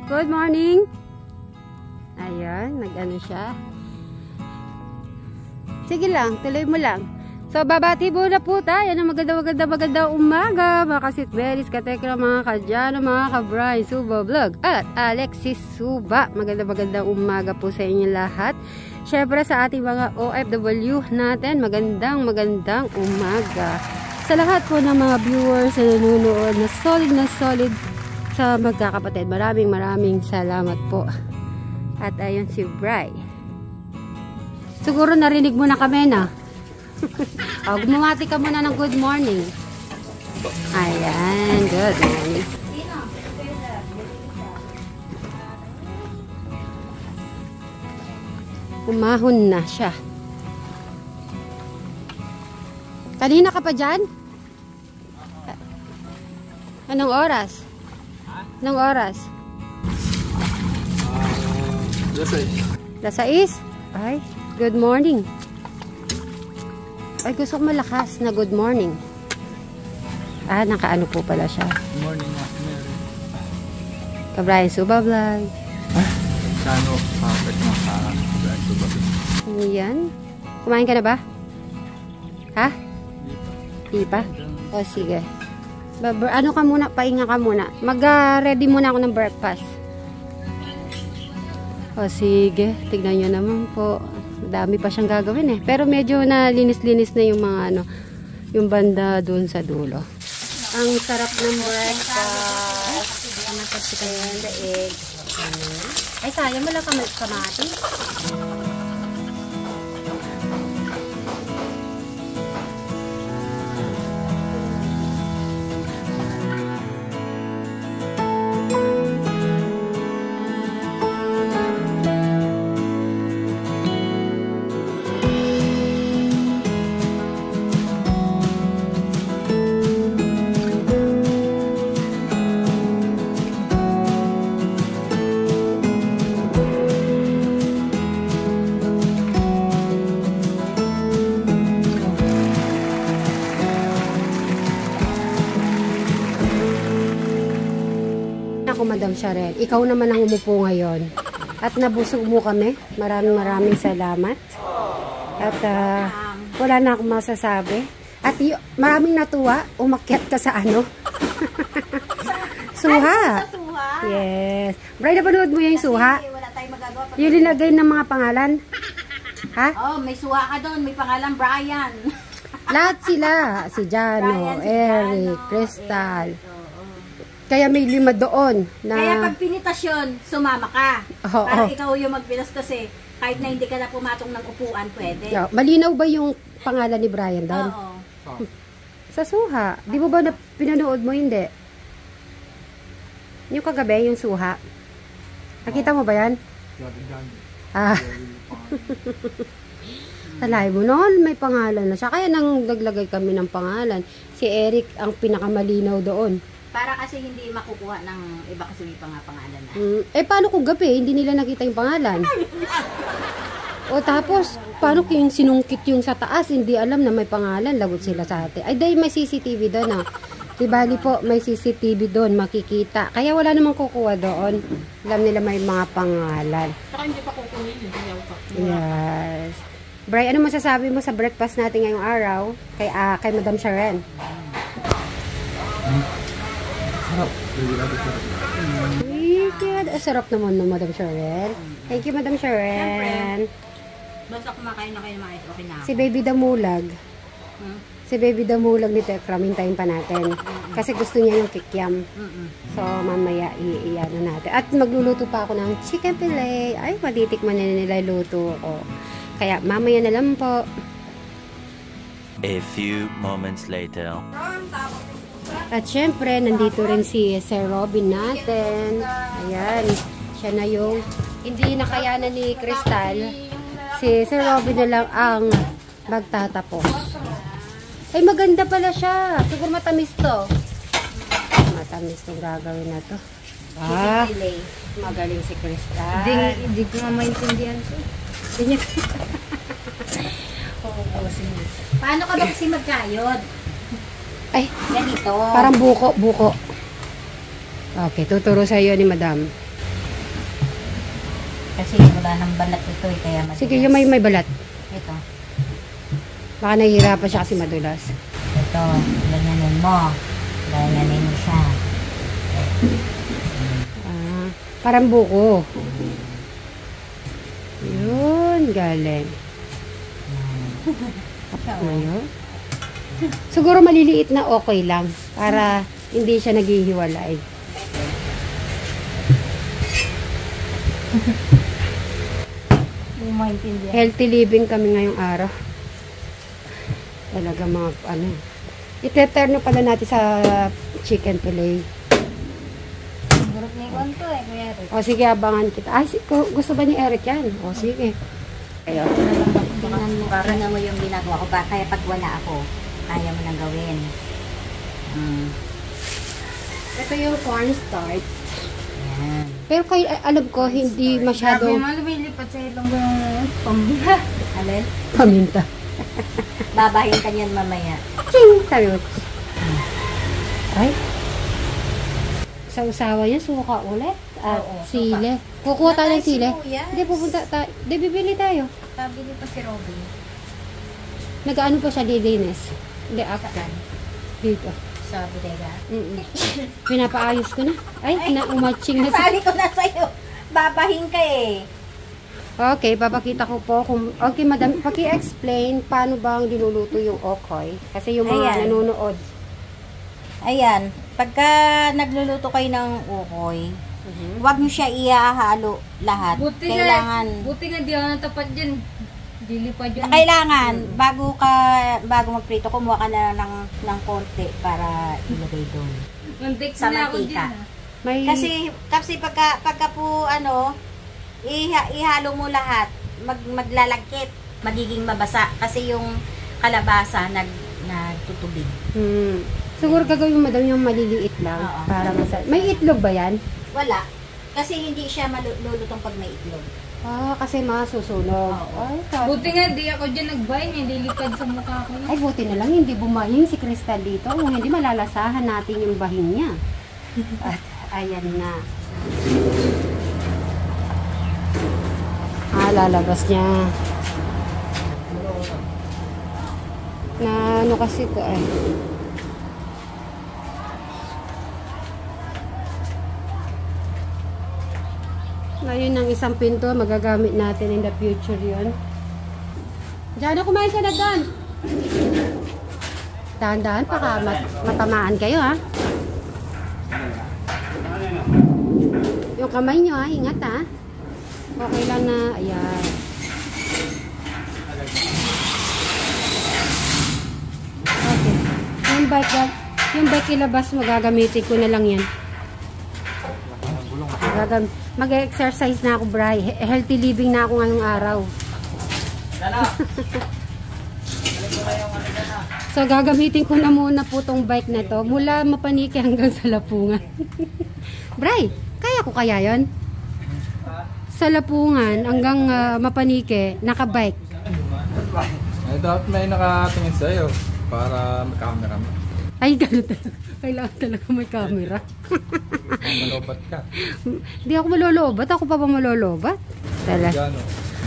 Good morning. Ayan, nag-ano siya. Sige lang, tuloy mo lang. So, babati muna po tayo ng maganda umaga, mga kasitbelis, katekra, mga kadyano, mga kabray, Suba Vlog, at Alexis Suba. Maganda umaga po sa inyo lahat. Syempre sa ating mga OFW natin, magandang umaga. Sa lahat po ng mga viewers na nanonood na solid sa magkakapatid, maraming salamat po. At ayun si Bray. Siguro narinig mo na kami na. Gumamati ka muna ng good morning. Ayan, good morning. Umahon na siya. Kanina ka pa dyan? Anong oras? Anong oras? Las 6? Ay, good morning. Ay, gusto ko malakas na good morning. Nakaano po pala siya. Good morning, Mary. Kabrian Suba Vlog. Kano, kapit mo sa Kabrian Suba Vlog. Yan. Kumain ka na ba? Ha? Di pa? O, sige. Ano ka muna? Pahinga ka muna. Mag-ready muna ako ng breakfast. O, sige. Tignan nyo naman po. Dami pa siyang gagawin eh. Pero medyo na linis-linis na yung mga yung banda doon sa dulo. Ang sarap ng breakfast. Napagsikan yung daig. Ay, sayang wala kamati. Madam Sharel, ikaw naman ang umupo ngayon at nabusog mo kami. Maraming salamat at wala na akong masasabi at maraming natuwa. Umakyat ka sa ano suha. Yes, Bray, napanood mo yung suha? Wala tayong magagawa. Yung linagay ng mga pangalan, ha? Oh, may suha ka doon, may pangalan Brian. Lahat sila, si Jano, Eric, Crystal. Kaya may 5 doon. Kaya pag pinitas yun, sumama ka. Para ikaw yung magpitas kasi kahit na hindi ka na pumatong ng upuan, pwede. Malinaw ba yung pangalan ni Brian doon? Oo. Sa suha. Di mo ba pinanood mo? Hindi. Yung kagabi, yung suha. Nakita mo ba yan? Talay mo noon, may pangalan na siya. Kaya nang naglagay kami ng pangalan. Si Eric ang pinakamalinaw doon. Para kasi hindi makukuha ng iba kasi may pangalan na. Paano kung gabi, hindi nila nakita yung pangalan? O tapos, paano kung sinungkit yung sa taas, hindi alam na may pangalan, lagot sila sa atin. Ay, dahil may CCTV doon, Di bali po, may CCTV doon, makikita. Kaya wala namang kukuha doon. Alam nila may mga pangalan. Saka hindi pa kukunin, hindi yaw pa. Yes. Bray, ano masasabi mo sa breakfast natin ngayong araw? Kay Madam Sharon? Sarap. Sarap naman ng Madam Sharon. Thank you, Madam Sharon. Basta kumakain na kayo ng mais, okay na ako. Si Baby Damulag. Si Baby Damulag ni Tekram, hintayin pa natin. Kasi gusto niya yung kikiam. So, mamaya i-ano natin. At magluluto pa ako ng chicken fillet. Ay, matitikman na nila luto ko. Kaya, mamaya na lang po. A few moments later. At syempre, nandito rin si Sir Robin natin. Ayan. Siya na yung hindi nakayanan ni Crystal. Si Sir Robin na lang ang magtatapos. Ay, maganda pala siya. Siguro matamis to. Matamis itong gagawin na to. Magaling si Crystal. Hindi ko nga maintindihan siya. Paano ka ba kasi magkayod? Ay, ganito. Parang buko. Okay, tuturo sa iyo ni Madam. Kasi wala nang balat ito eh, kaya madulas. Sige, yung may balat. Ito. Baka nahihirapan siya kasi madulas. Ito, ganyanin mo. Ganyanin mo siya. Ah, parang buko. Yun, galing. Ngayon. Siguro maliliit na okay lang para hindi siya naghihiwalay. Hindi mo maintindihan. Healthy living kami ngayong araw. Talaga mga ano. Iteterno pala natin sa chicken fillet. Gurot ni Juan to eh, Kuya Eric. O sige, abangan kita. Ay, gusto ba ni Eric yan? O sige. Ayo. Tingnan mo yung ginagawa ko. Kaya pag wala ako, kaya mo nang gawin. Ito yung cornstarch. Yan. Pero kay alam ko, hindi masyado Sabi mo, lumilipat sa ilong ko yung paminta. Alin? paminta. Babahin ka niyan mamaya. Ching! Sabi mo. Ay. Sa usawa niya, suka ulit. At Oo, sile. Kukuha tayo ng sile. Sibuyas. Hindi, pupunta tayo. Hindi, bibili tayo. Sabi niyo pa si Robin. Nag-ano pa siya, lilinis. Hindi, after. Dito. Sa bodega. Pinapaayos ko na. Ay, umatching na Sabi ko na sa'yo, babahin ka eh. Okay, papakita ko po kung... Okay, madam, paki-explain paano ba ang dinuluto yung okoy. Kasi yung mga Ayan. nanonood. Ayan, pagka nagluluto kayo ng ukoy, huwag nyo siya ihahalo lahat. Buti nga di ako natapat dyan. Dilipad yun. Kailangan, bago magprito, kumuha ka na ng konti para ilagay doon. Muntik Sa na ako mantika. dyan. ah. May... Kasi pagka po, ihalo mo lahat, maglalagkit, magiging mabasa. Kasi yung kalabasa nagtutubig. Siguro gagawin mo madam yung maliliit lang. Oo. Para masarap. May itlog ba yan? Wala. Kasi hindi siya malulutong pag may itlog. Ah, kasi masusunog. Oo. Ay, Buti nga di ako dyan nagbahin niya. Dilipad sa mukha ko yun. Ay, buti na lang hindi bumahing si Crystal dito. Kung hindi, malalasahan natin yung bahin niya. At ayan na. Lalabas niya. Na ano kasi ito ay. Ngayon ang isang pinto, magagamit natin in the future yun. Diyan na kumain siya na doon. Dahan-dahan, baka matamaan kayo ha. Yung kamay nyo ha, ingat ha. Okay lang na, ayan. Okay. Yung bike ilabas mo, gagamitin ko na lang yan. Mag-exercise na ako, Bri. Healthy living na ako ngayong araw. So, gagamitin ko na muna po tong bike na to. Mula Mapaniki hanggang sa Lapungan. Bri, kaya ko kaya yon? Sa Lapungan hanggang Mapaniki, naka-bike. Eh, dapat may nakatingin sa'yo para may camera mo. Ay, gano'n talaga. Kailangan talaga may camera. Malobat ka. Hindi ako malolobat. Ako pa ba malolobat? Talaga. Gano?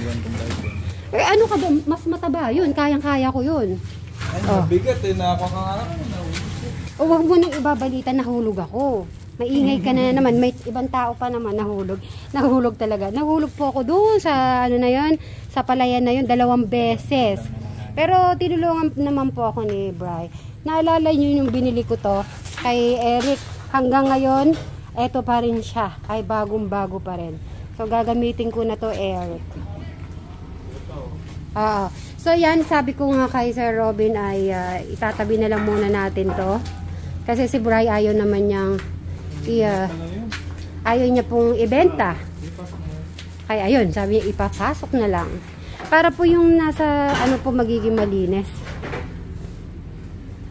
Iwan kong live yun. Eh, ano ka ba? Mas mataba yun. Kayang-kaya ko yun. Ay, Oh. mabigat eh. Nakakangara ko. O, wag mo nang ibabalita, nahulog ako. Maingay ka na naman. May ibang tao pa naman nahulog. Nahulog talaga. Nahulog po ako doon sa ano na yun, sa palayan na yun, 2 beses. Pero tinulungan naman po ako ni Bri. Naalala niyo yung binili ko to kay Eric. Hanggang ngayon, eto pa rin siya. Ay bagong-bago pa rin. So gagamitin ko na to, Eric. So yan, sabi ko nga kay Sir Robin ay itatabi na lang muna natin to. Kasi si Bri ayaw naman niyang ayaw niya pong ibenta. Kaya ayun, sabi niya ipapasok na lang. Para po yung nasa ano po magiging malinis.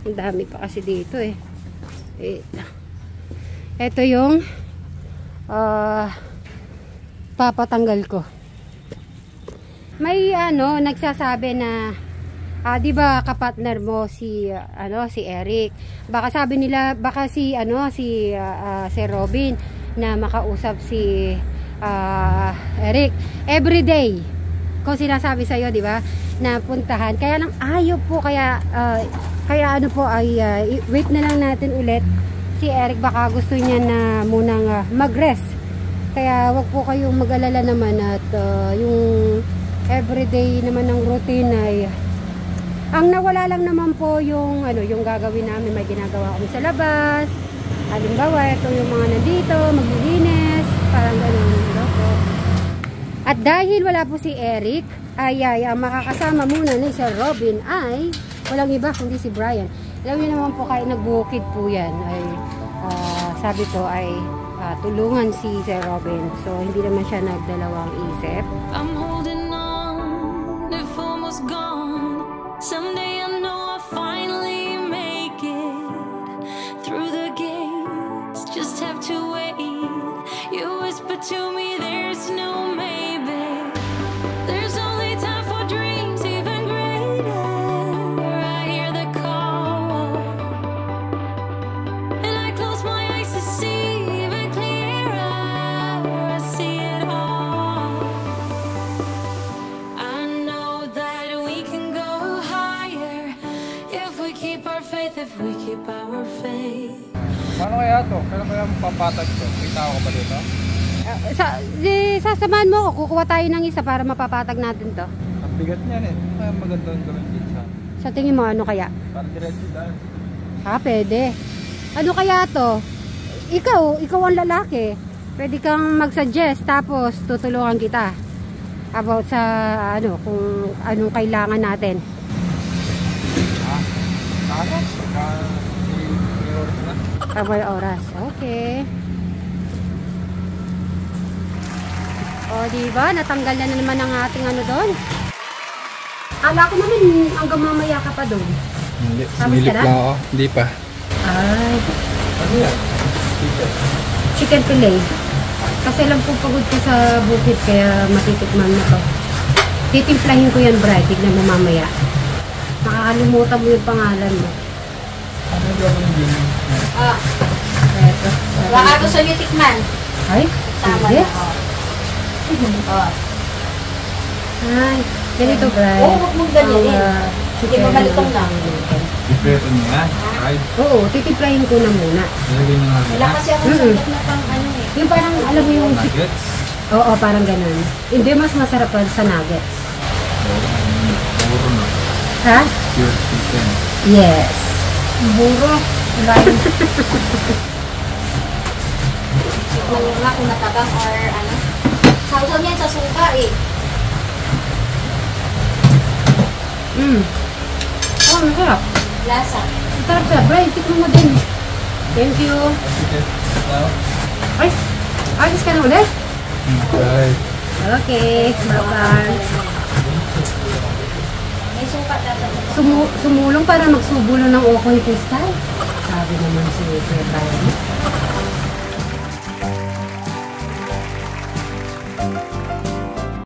Ang dami pa kasi dito eh. Ito yung papatanggal ko. May ano nagsasabi na 'di ba kapartner mo si si Eric. Baka sabi nila baka si si Robin na makausap si Eric, everyday kung sinasabi sa iyo, di ba, na puntahan. Kaya lang ayaw po, kaya ano po ay wait na lang natin ulit si Eric, baka gusto niya na munang mag-rest. Kaya wag po kayong mag-alala naman at yung everyday naman ng routine ay ang nawala lang naman po yung yung gagawin namin. May ginagawa kami sa labas. Halimbawa, ito yung mga nandito, maglilinis, parang gano'n. Po. At dahil wala po si Eric, ay ang makakasama muna ni Sir Robin ay walang iba kundi si Brian. Alam niyo naman po, kahit nagbukid po yan, ay sabi ko ay tulungan si Sir Robin. So, hindi naman siya nagdalawang isip. I'm holding on, if almost gone. Someday I know I'll finally make it through the gates. Just have to wait. You whisper to me there's no maybe. There's only time for dreams even greater. I hear the call, and I close my eyes to see even clearer. I see it all. I know that we can go higher if we keep our faith, if we keep our faith. Paano kaya to? Kailan kaya mapapatag to? Kita ako ba dito? Sasamahan mo ako, kukuha tayo ng isa para mapapatag natin to. Ang bigat niyan eh. Kaya maganda ang gawin dito sa... Sa tingin mo, ano kaya? Para diretso dahil. Pwede. Ano kaya to? Ikaw ang lalaki. Pwede kang mag-suggest, tapos tutulungan kita about sa kung anong kailangan natin. Ano? Kabal oras. Okay. O, diba? Natanggal na naman ang ating doon. Kala ko naman hanggang mamaya ka pa doon. Hindi. Tapos Sinilip ka na? lang ako. Hindi pa. Ay. Ano yan? Chicken fillet. Kasi lang po pagod ko sa bukid, kaya matitikman na to. Titimplahin ko yan, Brad. Tignan mo mamaya. Makakalimutan mo yung pangalan mo. Ano yung gawin din? Eto. Baka gusto niyo tikman. Ay, Tama sige. na. Oh. Ay, ganito, Brad. Oo, huwag mong ganyan. Hindi mo malutong lang. Ipreto niyo na. Ay, Oo, titimplahin ko na muna. nilagay niyo nga. Wala kasi akong sagot na pang Yung parang, alam mo yung... Nuggets. Oo, parang ganun. Hindi, mas masarap pa sa nuggets. Puro na. Ha? Pure chicken. Yes. buro. Lain. Wala nga kung natabang or ano. Sausaw niyan sa suka eh. Oh, masarap. Lasa. Masarap siya. Brian, tikman mo din. Thank you. Chicken. Now? Ay, ayos ka na ulit? Bye. Okay, bye-bye. May suka dapat. Sumulong para magsubulong ng okoy kristal. Sabi naman si Kuya Brian.